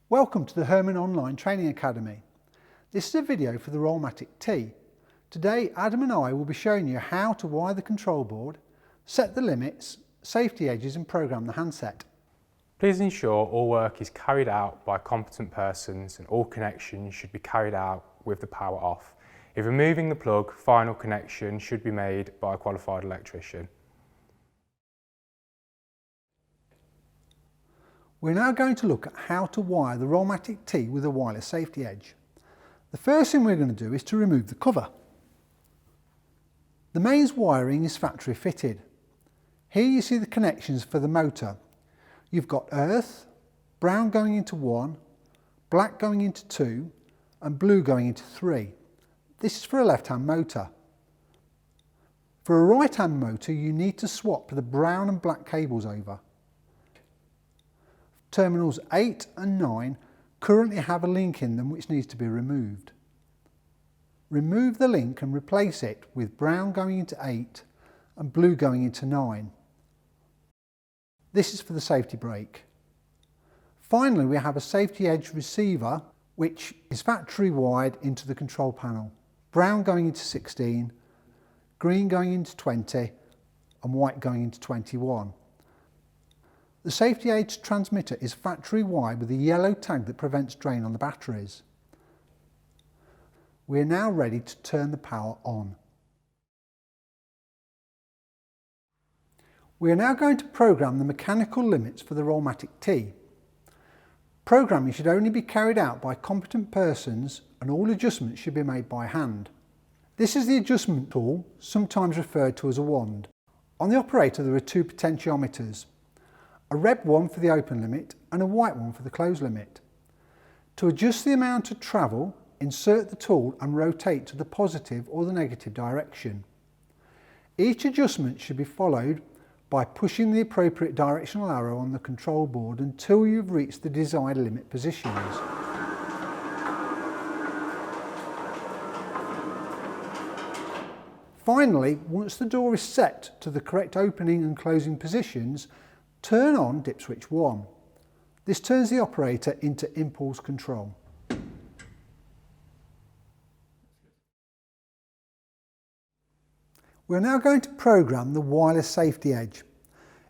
Welcome to the Herman Online Training Academy. This is a video for the RollMatic T. Today Adam and I will be showing you how to wire the control board, set the limits, safety edges and program the handset. Please ensure all work is carried out by competent persons and all connections should be carried out with the power off. If removing the plug, final connection should be made by a qualified electrician. We're now going to look at how to wire the RollMatic T with a wireless safety edge. The first thing we're going to do is to remove the cover. The mains wiring is factory fitted. Here you see the connections for the motor. You've got earth, brown going into 1, black going into 2 and blue going into 3. This is for a left-hand motor. For a right-hand motor you need to swap the brown and black cables over. Terminals 8 and 9 currently have a link in them which needs to be removed. Remove the link and replace it with brown going into 8 and blue going into 9. This is for the safety brake. Finally, we have a safety edge receiver which is factory wired into the control panel. Brown going into 16, green going into 20 and white going into 21. The safety edge transmitter is factory wired with a yellow tag that prevents drain on the batteries. We are now ready to turn the power on. We are now going to program the mechanical limits for the RollMatic T. Programming should only be carried out by competent persons and all adjustments should be made by hand. This is the adjustment tool, sometimes referred to as a wand. On the operator there are two potentiometers. A red one for the open limit and a white one for the close limit. To adjust the amount of travel, insert the tool and rotate to the positive or the negative direction. Each adjustment should be followed by pushing the appropriate directional arrow on the control board until you've reached the desired limit positions. Finally, once the door is set to the correct opening and closing positions, turn on dip switch 1. This turns the operator into impulse control. We're now going to program the wireless safety edge.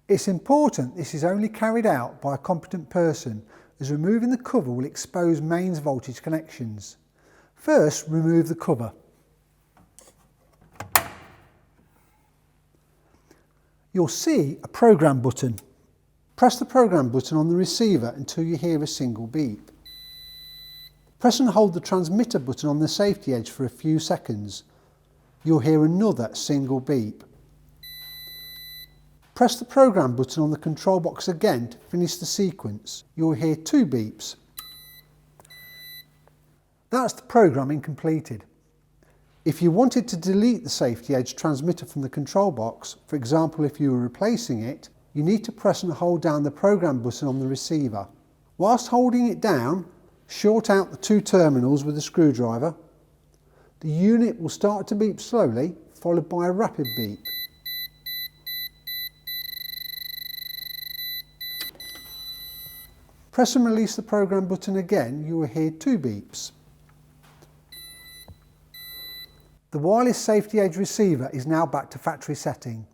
It's important this is only carried out by a competent person, as removing the cover will expose mains voltage connections. First, remove the cover. You'll see a program button. Press the program button on the receiver until you hear a single beep. Press and hold the transmitter button on the safety edge for a few seconds. You'll hear another single beep. Press the program button on the control box again to finish the sequence. You'll hear 2 beeps. That's the programming completed. If you wanted to delete the safety edge transmitter from the control box, for example if you were replacing it, you need to press and hold down the program button on the receiver. Whilst holding it down, short out the 2 terminals with a screwdriver. The unit will start to beep slowly, followed by a rapid beep. Press and release the program button again, you will hear 2 beeps. The wireless safety edge receiver is now back to factory setting.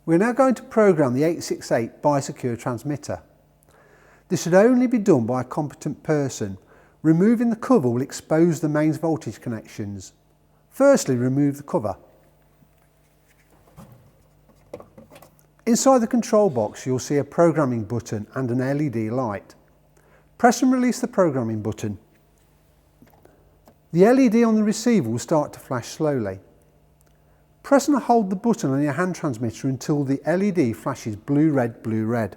We're now going to program the 868 bi-secure transmitter. This should only be done by a competent person. Removing the cover will expose the mains voltage connections. Firstly, remove the cover. Inside the control box you'll see a programming button and an LED light. Press and release the programming button. The LED on the receiver will start to flash slowly. Press and hold the button on your hand transmitter until the LED flashes blue-red, blue-red.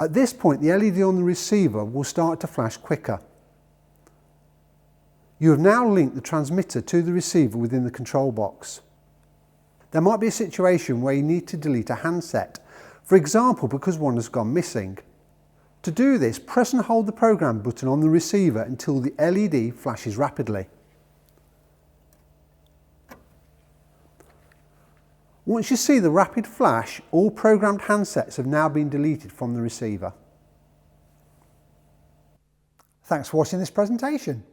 At this point the LED on the receiver will start to flash quicker. You have now linked the transmitter to the receiver within the control box. There might be a situation where you need to delete a handset, for example because one has gone missing. To do this, press and hold the program button on the receiver until the LED flashes rapidly. Once you see the rapid flash, all programmed handsets have now been deleted from the receiver. Thanks for watching this presentation.